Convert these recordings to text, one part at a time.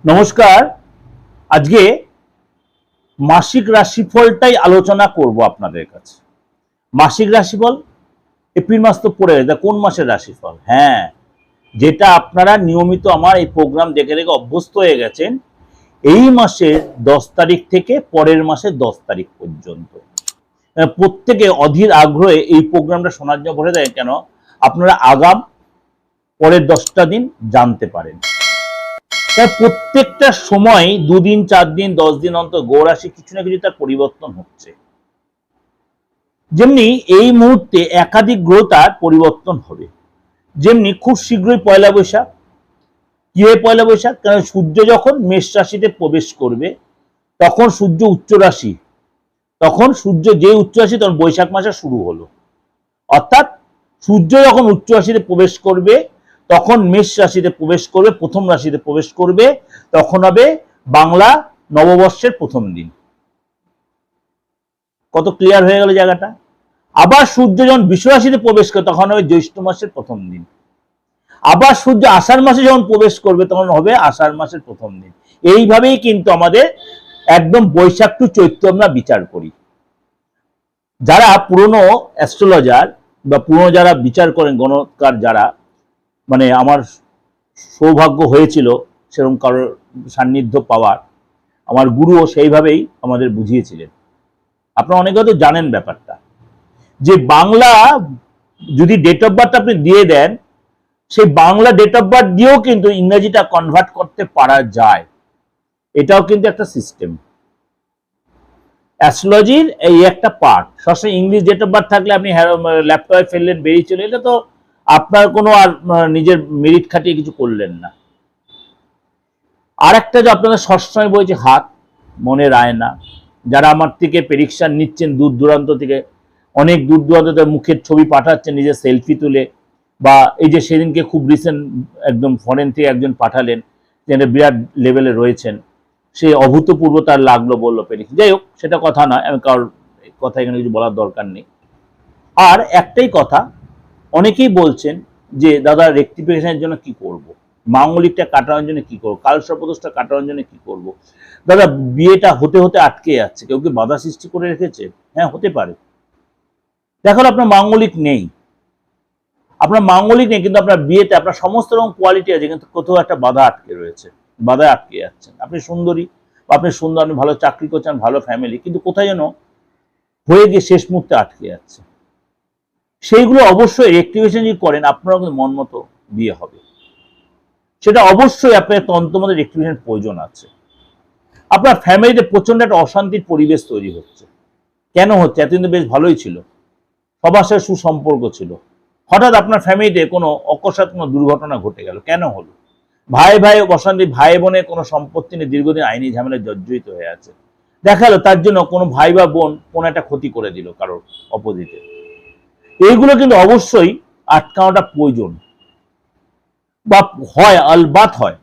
নমস্কার। আজকে মাসিক রাশিফলটাই আলোচনা করব আপনাদের কাছে। মাসিক রাশিফল এপ্রিল মাস তো পড়ে গেছে, কোন মাসের রাশিফল? হ্যাঁ, যেটা আপনারা নিয়মিত আমার এই প্রোগ্রাম দেখে দেখে অভ্যস্ত হয়ে গেছেন, এই মাসের 10 তারিখ থেকে পরের মাসের 10 তারিখ পর্যন্ত প্রত্যেকে অধীর আগ্রহে এই প্রোগ্রামটা শোনার জন্য বসে দেয়, কেন আপনারা আগাম পরের 10টা দিন জানতে পারেন। তার প্রত্যেকটা সময় 2 দিন 4 দিন 10 দিন অন্তর গ্রহ রাশি কিছু না কিছু তার পরিবর্তন হচ্ছে। যেমনি এই মুহূর্তে একাধিক গ্রহ তার পরিবর্তন হবে, যেমনি খুব শীঘ্রই পয়লা বৈশাখ। কি হয় পয়লা বৈশাখ? কারণ সূর্য যখন মেষ রাশিতে প্রবেশ করবে তখন সূর্য উচ্চ রাশি, তখন সূর্য যে উচ্চ রাশি তখন বৈশাখ মাসে শুরু হলো। অর্থাৎ সূর্য যখন উচ্চ রাশিতে প্রবেশ করবে তখন মেষ রাশিতে প্রবেশ করবে, প্রথম রাশিতে প্রবেশ করবে, তখন হবে বাংলা নববর্ষের প্রথম দিন। কত ক্লিয়ার হয়ে গেল জায়গাটা? আবার সূর্য যখন বৃষ রাশিতে প্রবেশ করবে তখন হবে জ্যৈষ্ঠ মাসের প্রথম দিন। আবার সূর্য আষাঢ় মাসে যখন প্রবেশ করবে তখন হবে আষাঢ় মাসের প্রথম দিন। এইভাবেই কিন্তু আমাদের একদম বৈশাখ টু চৈত্র আমরা বিচার করি। যারা পুরনো অ্যাস্ট্রোলজার বা পুরনো যারা বিচার করেন, গণকার যারা, মানে আমার সৌভাগ্য হয়েছিল সেরকম কারোর সান্নিধ্য পাওয়ার, আমার গুরুও সেইভাবেই আমাদের বুঝিয়েছিলেন। আপনারা অনেকে হয়তো জানেন ব্যাপারটা, যে বাংলা যদি ডেট অফ বার্থ আপনি দিয়ে দেন, সেই বাংলা ডেট অফ বার্থ দিয়েও কিন্তু ইংরেজিটা কনভার্ট করতে পারা যায়। এটাও কিন্তু একটা সিস্টেম, অ্যাস্ট্রোলজির এই একটা পার্ট। সবসময় ইংলিশ ডেট অফ বার্থ থাকলে আপনি ল্যাপটপে ফেললেন, বেরিয়ে চলে, এটা তো আপনার কোনো আর নিজের মেরিট খাটিয়ে কিছু করলেন না। আর একটা যে আপনাদের সবসময় বলছে হাত মনের আয়না, যারা আমার থেকে প্রেডিকশন নিচ্ছেন দূর দূরান্ত থেকে, অনেক দূর দূরান্ত মুখের ছবি পাঠাচ্ছেন নিজের সেলফি তুলে, বা এই যে সেদিনকে খুব রিসেন্ট একদম ফরেন থেকে একজন পাঠালেন, যেটা বিরাট লেভেলে রয়েছেন, সে অভূতপূর্ব তার লাগলো বললো প্রেডিকশন। যাই হোক, সেটা কথা নয়, আমি কারোর কথা এখানে কিছু বলার দরকার নেই। আর একটাই কথা, অনেকেই বলছেন যে দাদা রেকটিফিকেশনের জন্য কি করব, মাঙ্গলিকটা কাটানোর জন্য কি করবো, কালসর্পদোষটা কাটানোর জন্য কি করব, দাদা বিয়েটা হতে হতে আটকে যাচ্ছে, কেউ কি বাধা সৃষ্টি করে রেখেছে? হ্যাঁ, হতে পারে। দেখো আপনার মাঙ্গলিক নেই, আপনার মাঙ্গলিক নেই, কিন্তু আপনার বিয়েতে আপনার সমস্ত রকম কোয়ালিটি আছে, কিন্তু কোথাও একটা বাধা আটকে রয়েছে, বাধায় আটকে যাচ্ছেন। আপনি সুন্দরী, আপনি সুন্দর, আপনি ভালো চাকরি করছেন, ভালো ফ্যামিলি, কিন্তু কোথায় যেন হয়ে গিয়ে শেষ মুহূর্তে আটকে যাচ্ছে। সেইগুলো অবশ্যই রেকটিফিকেশন যদি করেন, আপনারও কিন্তু মন মতো বিয়ে হবে। সেটা অবশ্যই আপনার তন্ত্রমতে রেকটিফিকেশন প্রয়োজন আছে। আপনার ফ্যামিলিতে প্রচন্ড একটা অশান্তির পরিবেশ তৈরি হচ্ছে। কেন হচ্ছে? এতদিন তো বেশ ভালোই ছিল, সবার সাথে সুসম্পর্ক ছিল, হঠাৎ আপনার ফ্যামিলিতে কোনো অকস্মাৎ কোনো দুর্ঘটনা ঘটে গেল। কেন হলো? ভাই ভাই অশান্তি, ভাই বোনে কোনো সম্পত্তি নিয়ে দীর্ঘদিন আইনি ঝামেলায় জর্জরিত হয়ে আছে। দেখালো তার জন্য কোনো ভাই বা বোন কোনো একটা ক্ষতি করে দিল কারোর অপোজিটে। এইগুলো কিন্তু অবশ্যই আটকানোটা প্রয়োজন, বা হয় আলবাত হয়।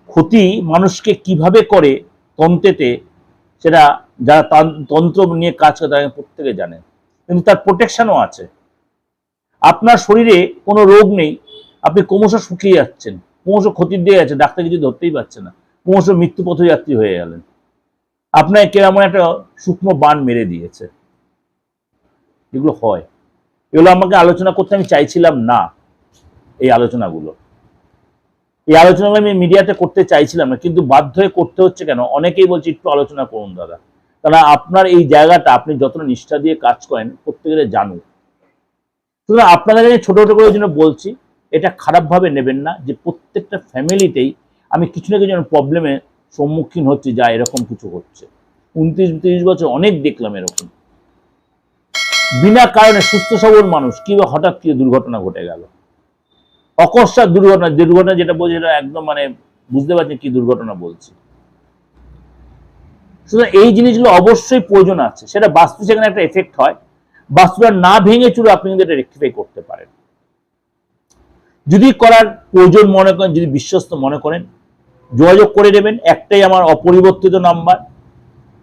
ক্ষতি মানুষকে কিভাবে করে তন্ত্রেতে, সেটা যারা তন্ত্র নিয়ে কাজ করে তারা প্রত্যেকে জানেন, কিন্তু তার প্রোটেকশনও আছে। আপনার শরীরে কোনো রোগ নেই, আপনি ক্রমশ শুকিয়ে যাচ্ছেন, ক্রমশ ক্ষতির দিয়ে যাচ্ছে, ডাক্তার কিছু ধরতেই পারছে না, ক্রমশ মৃত্যু পথযাত্রী হয়ে গেলেন, আপনার কেমন একটা সূক্ষ্ম বান মেরে দিয়েছে। এগুলো হয়, এগুলো আমাকে আলোচনা করতে আমি চাইছিলাম না। এই আলোচনাগুলো আমি মিডিয়াতে করতে চাইছিলাম না, কিন্তু বাধ্য হয়ে করতে হচ্ছে। কেন? অনেকেই বলছে একটু আলোচনা করুন দাদা, কারণ আপনার এই জায়গাটা আপনি যতটা নিষ্ঠা দিয়ে কাজ করেন প্রত্যেকের জানুক। সুতরাং আপনাদের কাছে ছোট ছোট করে জন্য বলছি, এটা খারাপভাবে নেবেন না, যে প্রত্যেকটা ফ্যামিলিতেই আমি কিছু না কিছু প্রবলেমের সম্মুখীন হচ্ছি, যা এরকম কিছু হচ্ছে। 29-30 বছর অনেক দেখলাম এরকম, বিনা কারণে সুস্থ সবল মানুষ কিংবা হঠাৎ কি দুর্ঘটনা ঘটে গেল, অকস্মাৎ দুর্ঘটনা যেটা বলছি সেটা একদম মানে বুঝতে পারছেন কি দুর্ঘটনা বলছি। সুতরাং এই জিনিসগুলো অবশ্যই প্রয়োজন আছে, সেটা বাস্তু সেখানে একটা এফেক্ট হয়, বাস্তুটা না ভেঙে চুরে আপনি কিন্তু এটা রেকটিফাই করতে পারেন। যদি করার প্রয়োজন মনে করেন, যদি বিশ্বস্ত মনে করেন, যোগাযোগ করে নেবেন। একটাই আমার অপরিবর্তিত নাম্বার,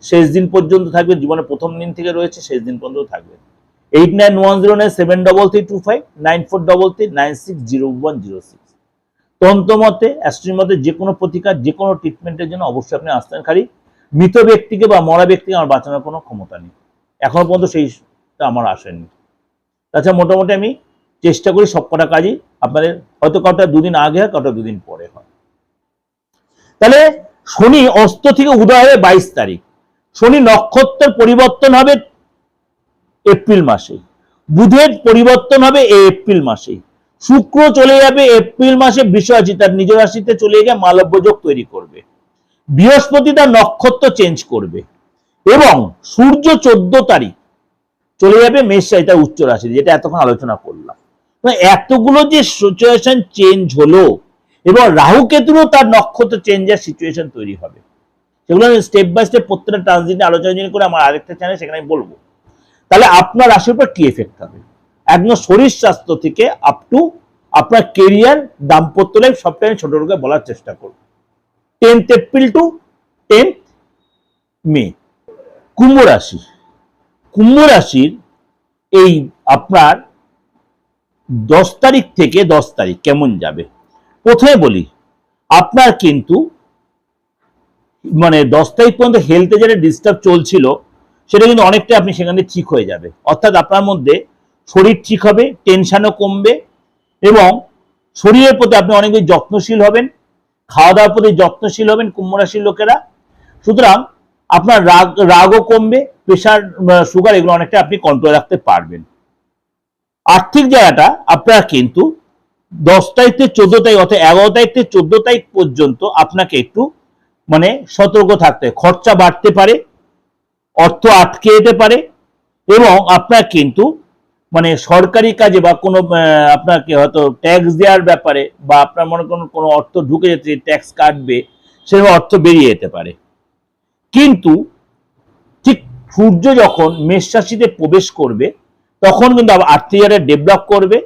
শেষ দিন পর্যন্ত থাকবে, জীবনের প্রথম দিন থেকে রয়েছে, শেষ দিন পর্যন্ত থাকবে। 8910973325 9433960106। তন্ত্রমতে, অ্যাস্ট্রোলজি মতে যে কোনো প্রতিকার, যে কোনো ট্রিটমেন্টের জন্য অবশ্যই আপনি আসতেন। খালি মৃত ব্যক্তিকে বা মরা ব্যক্তিকে আমার বাঁচানোর কোনো ক্ষমতা নেই, এখনো পর্যন্ত সেইটা আমার আসেনি। তাছাড়া মোটামুটি আমি চেষ্টা করি সবকটা কাজই আপনাদের, হয়তো কটা দুদিন আগে হয়, কটা দুদিন পরে হয়। তাহলে শনি অস্ত থেকে উদয় হবে 22 তারিখ, শনি নক্ষত্রের পরিবর্তন হবে এপ্রিল মাসে, বুধের পরিবর্তন হবে এই এপ্রিল মাসে, শুক্র চলে যাবে এপ্রিল মাসে বৃষ রাশি, তার নিজ রাশিতে চলে গিয়ে মালব্য যোগ তৈরি করবে, বৃহস্পতি তার নক্ষত্র চেঞ্জ করবে, এবং সূর্য 14 তারিখ চলে যাবে মেষ রাশি, তার উচ্চ রাশি, যেটা এতক্ষণ আলোচনা করলাম। এতগুলো যে সিচুয়েশন চেঞ্জ হলো, এবং রাহু কেতুরও তার নক্ষত্র চেঞ্জের সিচুয়েশন তৈরি হবে, সেগুলো আমি স্টেপ বাই স্টেপ প্রত্যেকটা ট্রানজিট আলোচনা করে আমার আরেকটা চ্যানেল, সেখানে আমি বলবো। তাহলে আপনার রাশির উপর কি এফেক্ট হবে, একদম শরীর স্বাস্থ্য থেকে আপ টু আপনার কেরিয়ার, দাম্পত্য লাইফ, সবটাই আমি ছোট করে বলার চেষ্টা করব। 10th এপ্রিল টু 10th মে। কুম্ভ রাশি, কুম্ভ রাশির এই আপনার 10 তারিখ থেকে 10 তারিখ কেমন যাবে। প্রথমে বলি, আপনার কিন্তু মানে 10 তারিখ পর্যন্ত হেলথে যেটা ডিস্টার্ব চলছিল, সেটা কিন্তু অনেকটা আপনি সেখানে ঠিক হয়ে যাবে। অর্থাৎ আপনার মধ্যে শরীর ঠিক হবে, টেনশনও কমবে, এবং শরীরের প্রতি আপনি অনেক বেশি যত্নশীল হবেন, খাওয়া দাওয়ার প্রতি যত্নশীল হবেন কুম্ভ রাশির লোকেরা। সুতরাং আপনার রাগও কমবে, প্রেশার, সুগার, এগুলো অনেকটা আপনি কন্ট্রোল রাখতে পারবেন। আর্থিক জায়গাটা আপনার কিন্তু 10 তারিখ থেকে 14 তারিখ, অর্থাৎ 11 তারিখ থেকে 14 তারিখ পর্যন্ত আপনাকে একটু মানে সতর্ক থাকতে হয়। খরচা বাড়তে পারে, অর্থ আটকে যেতে পারে, এবং আপনার কিন্তু মানে সরকারি কাজে বা কোনো আপনাকে হয়তো ট্যাক্স দেওয়ার ব্যাপারে, বা আপনার মনে কোনো অর্থ ঢুকে যেতে, ট্যাক্স কাটবে, সেরকম অর্থ বেরিয়ে যেতে পারে। কিন্তু ঠিক সূর্য যখন মেষ রাশিতে প্রবেশ করবে, তখন কিন্তু আর্থিক জায়গাটা ডেভেলপ করবে,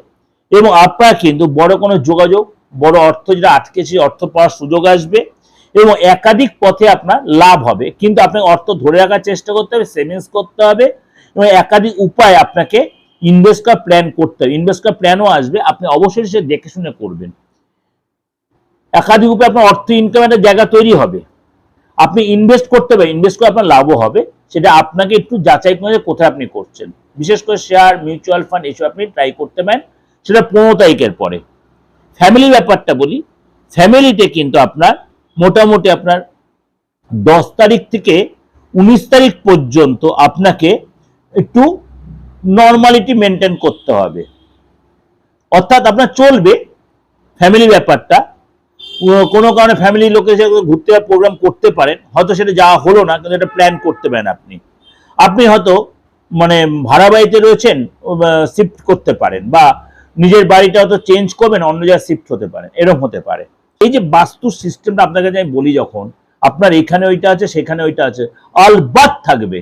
এবং আপনার কিন্তু বড় কোনো যোগাযোগ, বড় অর্থ যেটা আটকে, সেই অর্থ পাওয়ার সুযোগ আসবে, এবং একাধিক পথে আপনার লাভ হবে। কিন্তু আপনাকে অর্থ ধরে রাখার চেষ্টা করতে হবে, সেভিংস করতে হবে, এবং একাধিক উপায় আপনাকে ইনভেস্ট করার প্ল্যান করতে হবে। ইনভেস্ট করার প্ল্যানও আসবে, আপনি অবশ্যই সে দেখে শুনে করবেন। একাধিক উপায় আপনার অর্থ ইনকাম একটা জায়গা তৈরি হবে, আপনি ইনভেস্ট করতে পারেন, ইনভেস্ট করে আপনার লাভও হবে। সেটা আপনাকে একটু যাচাই করে কোথায় আপনি করছেন। বিশেষ করে শেয়ার, মিউচুয়াল ফান্ড, এসব আপনি ট্রাই করতে পারেন, সেটা 15 তারিখের পরে। ফ্যামিলি ব্যাপারটা বলি, ফ্যামিলিতে কিন্তু আপনার মোটামুটি আপনার 10 তারিখ থেকে 19 তারিখ পর্যন্ত আপনাকে একটু নর্মালিটি মেনটেন করতে হবে। অর্থাৎ আপনার চলবে ফ্যামিলি ব্যাপারটা, কোনো কারণে ফ্যামিলির লোকের সাথে ঘুরতে যাওয়ার প্রোগ্রাম করতে পারেন, হয়তো সেটা যাওয়া হলো না, কিন্তু এটা প্ল্যান করতে পারেন। আপনি হয়তো মানে ভাড়া বাড়িতে রয়েছেন, শিফট করতে পারেন, বা নিজের বাড়িটা হয়তো চেঞ্জ করবেন, অন্য জায়গায় শিফট হতে পারেন, এরকম হতে পারে। এই যে বাস্তু সিস্টেমটা আপনার কাছে আমি বলি, যখন আপনার এখানে ওইটা আছে, সেখানে ওইটা আছে, আলবাত থাকবে,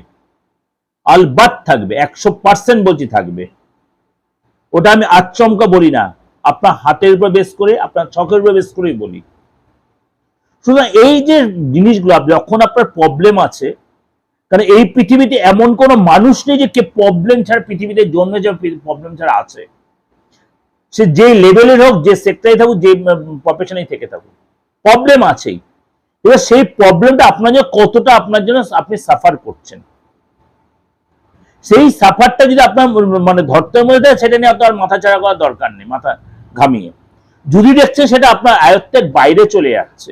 আলবাত থাকবে, 100% বলছি থাকবে। ওটা আমি আচমকা বলি না, আপনার হাতের উপর বেস করে, আপনার ছকের উপর বেস করেই বলি। সুতরাং এই যে জিনিসগুলো, যখন আপনার প্রবলেম আছে, কারণ এই পৃথিবীতে এমন কোনো মানুষ নেই যে কে প্রবলেম ছাড়া পৃথিবীতে জন্মে যে প্রবলেম ছাড়া আছে, সে যে লেভেলের হোক, যে সেক্টরে থাকুক, যে প্রফেশনেই থেকে থাকুক, প্রবলেম আছেই। এবার সেই প্রবলেমটা আপনার জন্য কতটা, আপনার জন্য আপনি সাফার করছেন, সেই সাফারটা যদি আপনার মানে ধরতে মধ্যে দেয়, সেটা নিয়ে আপনার মাথা চাড়া করার দরকার নেই, মাথা ঘামিয়ে। যদি দেখছে সেটা আপনার আয়ত্তের বাইরে চলে যাচ্ছে,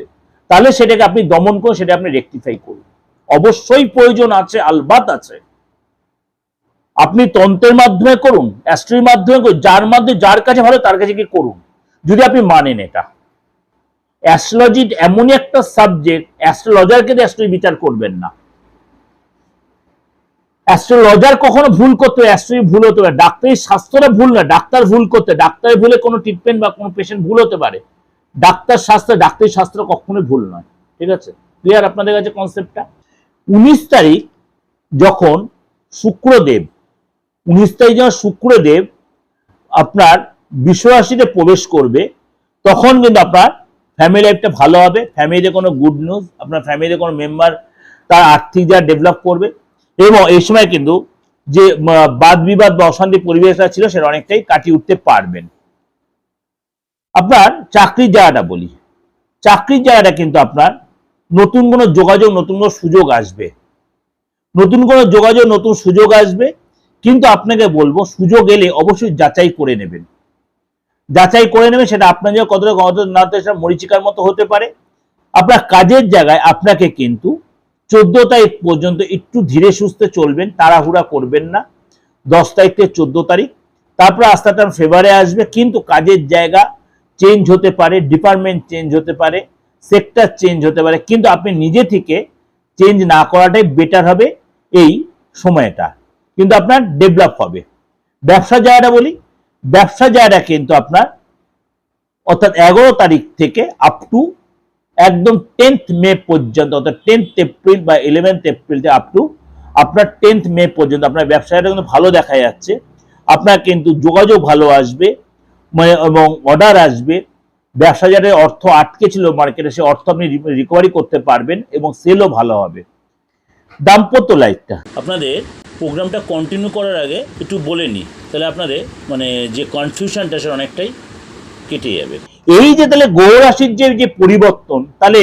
তাহলে সেটাকে আপনি দমন করুন, সেটা আপনি রেকটিফাই করুন। অবশ্যই প্রয়োজন আছে, আলবাত আছে। আপনি তন্ত্রের মাধ্যমে করুন, অ্যাস্ট্রোলজির মাধ্যমে করুন, যার কাছে ভালো তার কাছে কি করুন, যদি আপনি মানেন এটা। অ্যাস্ট্রোলজি এমনই একটা সাবজেক্ট, অ্যাস্ট্রোলজারকে অ্যাস্ট্রোলজি বিচার করবেন না। অ্যাস্ট্রোলজার কখনো ভুল করতে পারে, অ্যাস্ট্রোলজি ভুল হতে পারে, ডাক্তারি শাস্ত্রটা ভুল না, ডাক্তার ভুল করতে, ডাক্তারের ভুলে কোনো ট্রিটমেন্ট বা কোনো পেশেন্ট ভুল হতে পারে। ডাক্তার শাস্ত্র, ডাক্তারি শাস্ত্র কখনোই ভুল নয়। ঠিক আছে, ক্লিয়ার আপনাদের কাছে কনসেপ্টটা? 19 তারিখ যখন শুক্রদেব 19 তারিখ যখন শুক্রদেব আপনার বৃষ রাশিতে প্রবেশ করবে, তখন কিন্তু আপনার ফ্যামিলি লাইফটা ভালো হবে। ফ্যামিলিতে কোনো গুড নিউজ, আপনার ফ্যামিলিতে কোনো মেম্বার তার আর্থিক যা ডেভেলপ করবে, এবং এই সময় কিন্তু যে বাদ বিবাদ বা অশান্তি পরিবেশটা ছিল, সেটা অনেকটাই কাটিয়ে উঠতে পারবেন। আপনার চাকরির জায়গাটা বলি, চাকরির জায়গাটা কিন্তু আপনার নতুন কোনো যোগাযোগ, নতুন কোনো সুযোগ আসবে, নতুন কোনো যোগাযোগ, নতুন সুযোগ আসবে। কিন্তু আপনাকে বলবো সুযোগ এলে অবশ্যই যাচাই করে নেবেন, যাচাই করে নেবেন। সেটা আপনার যে কতটা কত না সেটা মরিচিকার মতো হতে পারে। আপনার কাজের জায়গায় আপনাকে কিন্তু 14 তারিখ পর্যন্ত একটু ধীরে সুস্থে চলবেন, তাড়াহুড়া করবেন না। 10 তারিখ থেকে 14 তারিখ, তারপর আস্তে আস্তে ফেভারে আসবে। কিন্তু কাজের জায়গা চেঞ্জ হতে পারে, ডিপার্টমেন্ট চেঞ্জ হতে পারে, সেক্টর চেঞ্জ হতে পারে, কিন্তু আপনি নিজে থেকে চেঞ্জ না করাটাই বেটার হবে। এই সময়টা কিন্তু আপনার ডেভেলপ হবে। ব্যবসা জায়গাটা বলি, ব্যবসা জায়গাটা কিন্তু আপনার অর্থাৎ 11 তারিখ থেকে আপ টু একদম 10th মে পর্যন্ত, অর্থাৎ 10th এপ্রিল বা 11th এপ্রিল থেকে আপ টু আপনার 10th মে পর্যন্ত আপনার ব্যবসাটা কিন্তু ভালো দেখা যাচ্ছে। আপনার কিন্তু যোগাযোগ ভালো আসবে এবং অর্ডার আসবে। ব্যবসা যাতে অর্থ আটকে ছিল মার্কেটে, সে অর্থ আপনি রিকভারি করতে পারবেন এবং সেলও ভালো হবে। দাম্পত্য লাইফটা, আপনাদের প্রোগ্রামটা কন্টিনিউ করার আগে একটু বলে নিই, তাহলে আপনাদের মানে যে কনফিউশনটা সেটা অনেকটাই কেটে যাবে। এই যে তাহলে গ্রহ রাশির যে পরিবর্তন, তাহলে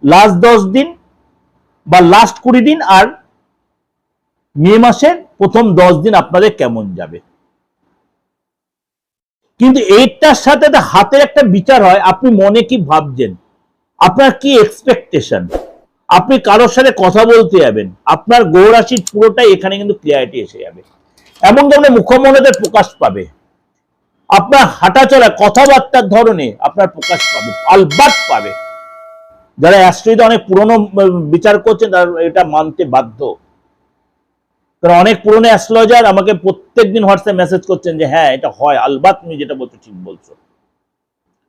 লাস্ট 10 দিন বা লাস্ট 20 দিন আর মে মাসের প্রথম 10 দিন আপনাদের কেমন যাবে। কিন্তু এইটার সাথে হাতের একটা বিচার হয়, আপনি মনে কি ভাবছেন, আপনার কি এক্সপেকটেশন, আপনি কারোর সাথে কথা বলতে যাবেন, আপনার গ্রহ রাশির পুরোটাই এখানে কিন্তু ক্লিয়ারিটি এসে যাবে। এমন ধরনের মুখমণ্ডলের প্রকাশ পাবে, আপনার হাঁটা চলা কথাবার্তার ধরনে আপনার প্রকাশ পাবে, আলবাত পাবে। যারা অ্যাস্ট্রোলজিতে অনেক পুরনো বিচার করছেন তারা এটা মানতে বাধ্য, কারণ অনেক পুরনো অ্যাস্ট্রোলজার আমাকে প্রত্যেকদিন হোয়াটসঅ্যাপ মেসেজ করছেন যে হ্যাঁ এটা হয়, আলবাত তুমি যেটা বলছো ঠিক বলছো।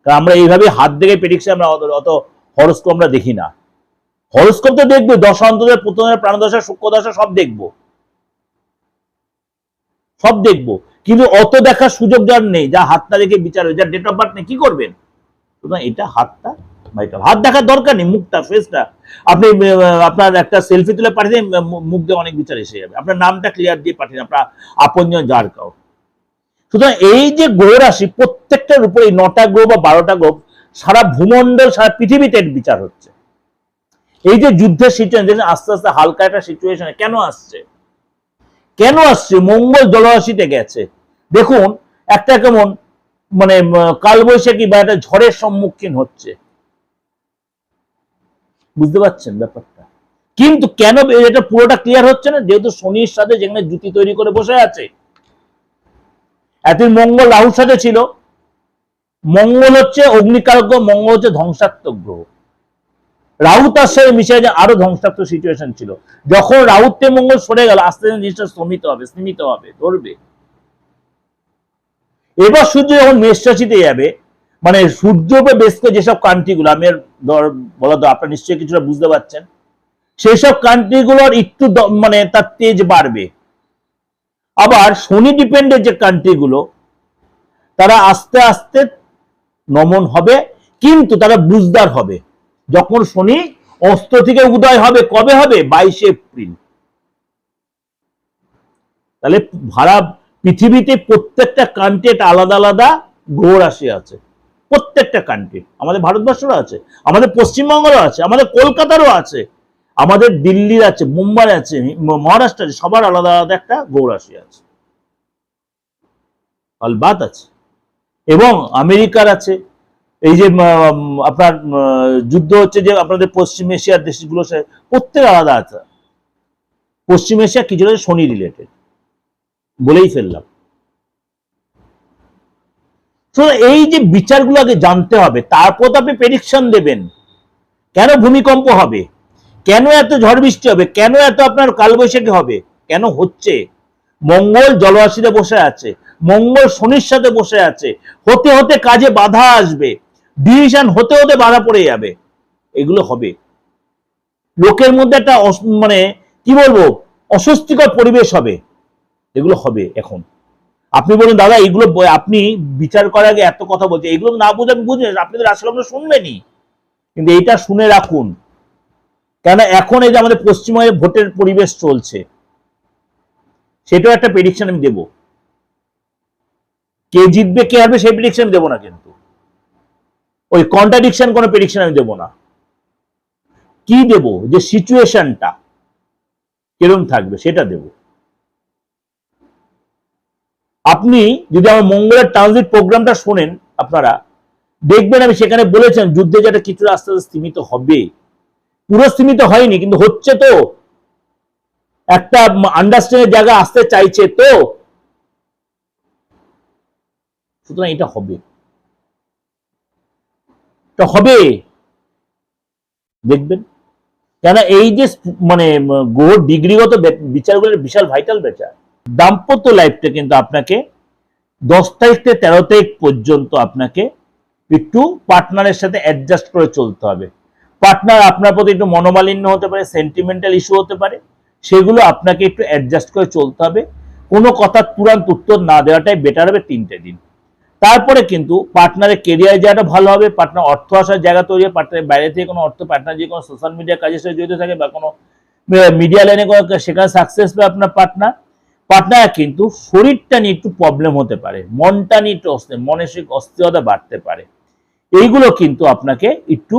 কারণ আমরা এইভাবে হাত দেখে প্রেডিকশন, আমরা অত হরস্কোপ আমরা দেখি না। হরস্কোপ তো দেখবো, দশা অন্তরের প্রথমের প্রাণদশা, সূক্ষ্মদশা সব দেখবো, সব দেখবো, কিন্তু অত দেখার সুযোগ যার নেই, যা হাতটা দেখে বিচার, যার ডেট অফ বার্থ নেই, কি করবেন? সুতরাং এটা হাতটা ভাইটাল, হাত দেখার দরকার নেই, মুখটা, ফেসটা আপনি আপনার একটা সেলফি তুলে পাঠিয়ে মুখ দিয়ে অনেক বিচার এসে যাবে। আপনার নামটা ক্লিয়ার দিয়ে পাঠিয়ে, আপনার আপনজন যার কাউ। সুতরাং এই যে গ্রহ রাশি প্রত্যেকটার উপরে 9টা গ্রহ বা 12টা গ্রহ, সারা ভূমণ্ডল, সারা পৃথিবীতে বিচার হচ্ছে। এই যে যুদ্ধের সিচুয়েশন আস্তে আস্তে হালকা একটা সিচুয়েশনে কেন আসছে, কেন আসছে? মঙ্গল জলরাশিতে গেছে। দেখুন একটা কেমন মানে কালবৈশাখী বা একটা ঝড়ের সম্মুখীন হচ্ছে, বুঝতে পারছেন ব্যাপারটা? কিন্তু কেন এটা পুরোটা ক্লিয়ার হচ্ছে না? যেহেতু শনির সাথে যেখানে জুতি তৈরি করে বসে আছে, এতদিন মঙ্গল রাহুর সাথে ছিল। মঙ্গল হচ্ছে অগ্নিকারক গ্রহ, মঙ্গল হচ্ছে ধ্বংসাত্মক গ্রহ। রাহু তার সাথে মিশে যায়, আরো ধ্বংসাত্মক সিচুয়েশন ছিল। যখন রাহুতে মঙ্গল সরে গেল, আস্তে আস্তে জিনিসটা স্তীমিত হবে, ধরবে। এবার সূর্য যখন মেষ রাশিতে যাবে, মানে সূর্য বেশ করে যেসব কান্ট্রিগুলো আমি বলা তো আপনার নিশ্চয়ই কিছুটা বুঝতে পারছেন, সেই সব কান্ট্রিগুলোর একটু মানে তার তেজ বাড়বে। আবার শনি ডিপেন্ডেন্ট যে কান্ট্রিগুলো, তারা আস্তে আস্তে নমন হবে, কিন্তু তারা বুঝদার হবে। যখন শনি অস্ত থেকে উদয় হবে, কবে হবে? 22 এপ্রিল। তাহলে ভাড়া পৃথিবীতে প্রত্যেকটা কান্ট্রি একটা আলাদা আলাদা গ্রহ রাশি আছে, প্রত্যেকটা কান্ট্রি। আমাদের ভারতবর্ষেরও আছে, আমাদের পশ্চিমবঙ্গেরও আছে, আমাদের কলকাতারও আছে, আমাদের দিল্লির আছে, মুম্বাই আছে, মহারাষ্ট্র আছে, সবার আলাদা আলাদা একটা গ্রহ রাশি আছে, আলবাত আছে। এবং আমেরিকার আছে। এই যে আপনার যুদ্ধ হচ্ছে যে আপনাদের পশ্চিম এশিয়ার দেশগুলো, প্রত্যেক আলাদা আছে। পশ্চিম এশিয়া কিছুটা শনি রিলেটেড, বলেই ফেললাম। তো এই যে বিচারগুলো আগে জানতে হবে, তারপর তো আপনি প্রেডিকশন দেবেন। কেন ভূমিকম্প হবে, কেন এত ঝড় বৃষ্টি হবে, কেন এত আপনার কালবৈশাখী হবে, কেন হচ্ছে? মঙ্গল জলরাশিতে বসে আছে, মঙ্গল শনির সাথে বসে আছে, হতে হতে কাজে বাধা আসবে, ডিসিশন হতে হতে বাধা পড়ে যাবে, এগুলো হবে। লোকের মধ্যে একটা মানে কি বলবো, অস্বস্তিকর পরিবেশ হবে, এগুলো হবে। এখন আপনি বলুন দাদা এগুলো আপনি বিচার করার আগে এত কথা বলছে, এগুলো না বুঝে আমি বুঝবেন, আপনি তো রাশিলগ্ন শুনবেনই, কিন্তু এইটা শুনে রাখুন। কেন এখন এই যে আমাদের পশ্চিমবঙ্গে ভোটের পরিবেশ চলছে, সেটাও একটা প্রেডিকশন আমি দেবো। কে জিতবে কে হারবে সেই প্রেডিকশন দেবো না, কিন্তু ওই কন্ট্রাডিকশন কোনো প্রেডিকশন আমি দেবো না। কি দেব, যে সিচুয়েশনটা কিরকম থাকবে সেটা দেব। আপনি যদি আমার মঙ্গলের ট্রানজিট প্রোগ্রামটা শোনেন, আপনারা দেখবেন আমি সেখানে বলেছেন যুদ্ধে যেটা কিছু আস্তে আস্তে স্তীমিত হবে, পুরো স্তীমিত হয়নি কিন্তু হচ্ছে, তো একটা আন্ডারস্ট্যান্ডের জায়গা আসতে চাইছে, তো সুতরাং এটা হবে, এটা হবে, দেখবেন। কেন এই যে মানে গ্রহ ডিগ্রিগত বিচারগুলোর বিশাল ভাইটাল বিচার। দাম্পত্য লাইফটা কিন্তু আপনাকে 10 তারিখ থেকে 13 তারিখ পর্যন্ত আপনাকে একটু পার্টনারের সাথে অ্যাডজাস্ট করে চলতে হবে। পার্টনার আপনার প্রতি একটু মনোমালিন্য হতে পারে, সেন্টিমেন্টাল ইস্যু হতে পারে, সেগুলো আপনাকে একটু অ্যাডজাস্ট করে চলতে হবে। কোনো কথার তুরন্ত উত্তর না দেওয়াটাই বেটার হবে 3টে দিন। তারপরে কিন্তু পার্টনারের কেরিয়ার জায়গাটা ভালো হবে, পার্টনার অর্থ আসার জায়গা তৈরি হবে, পার্টনারের বাইরে থেকে কোনো অর্থ, পার্টনার যে কোনো সোশ্যাল মিডিয়া কাজের সাথে জড়িত থাকে বা কোনো মিডিয়া লাইনে সেখানে সাকসেস পাবে আপনার পার্টনার কিন্তু শরীরটা নিয়ে একটু প্রবলেম হতে পারে, মনটা নিয়ে একটু মানসিক অস্থিরতা বাড়তে পারে। এইগুলো কিন্তু আপনাকে একটু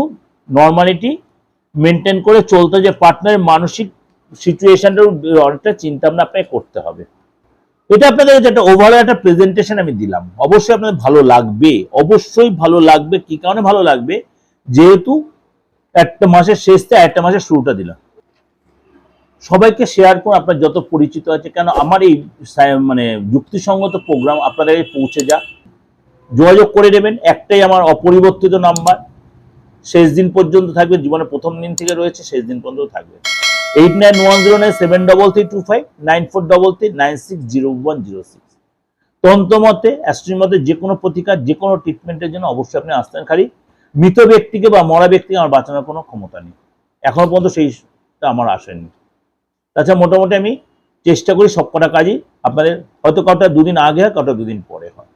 নর্মালিটি মেনটেন করে চলতে, যে পার্টনারের মানসিক সিচুয়েশনটার অনেকটা চিন্তা ভাবনা আপনাকে করতে হবে। এটা আপনাদের একটা ওভারঅল একটা প্রেজেন্টেশন আমি দিলাম, অবশ্যই আপনাদের ভালো লাগবে, অবশ্যই ভালো লাগবে। কি কারণে ভালো লাগবে, যেহেতু একটা মাসের শেষটা একটা মাসের শুরুটা দিলাম। সবাইকে শেয়ার করুন, আপনার যত পরিচিত আছে, কেন আমার এই মানে যুক্তিসঙ্গত প্রোগ্রাম আপনাদের পৌঁছে যা, যোগাযোগ করে নেবেন। একটাই আমার অপরিবর্তিত নাম্বার, শেষ দিন পর্যন্ত থাকবে, জীবনের প্রথম দিন থেকে রয়েছে, শেষ দিন পর্যন্ত থাকবে। 8910973325 9433960106। তন্ত্রমতে, অ্যাস্ট্রোলজি মতে যে কোনো প্রতিকার, যে কোনো ট্রিটমেন্টের জন্য অবশ্যই আপনি আসতেন। খালি মৃত ব্যক্তিকে বা মরা ব্যক্তিকে আমার বাঁচানোর কোনো ক্ষমতা নেই, এখনো পর্যন্ত সেইটা আমার আসেনি। তাছাড়া মোটামুটি আমি চেষ্টা করি সবকটা কাজই আপনাদের, হয়তো কাউটা 2 দিন আগে হয়, কাউটা 2 দিন পরে হয়।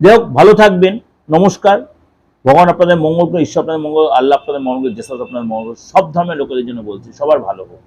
যাই হোক, ভালো থাকবেন, নমস্কার। ভগবান আপনাদের মঙ্গল করে, ঈশ্বর আপনাদের মঙ্গল, আল্লাহ আপনাদের মঙ্গল, যেসব আপনাদের মঙ্গল, সব ধর্মের লোকেদের জন্য বলছি, সবার ভালো হোক।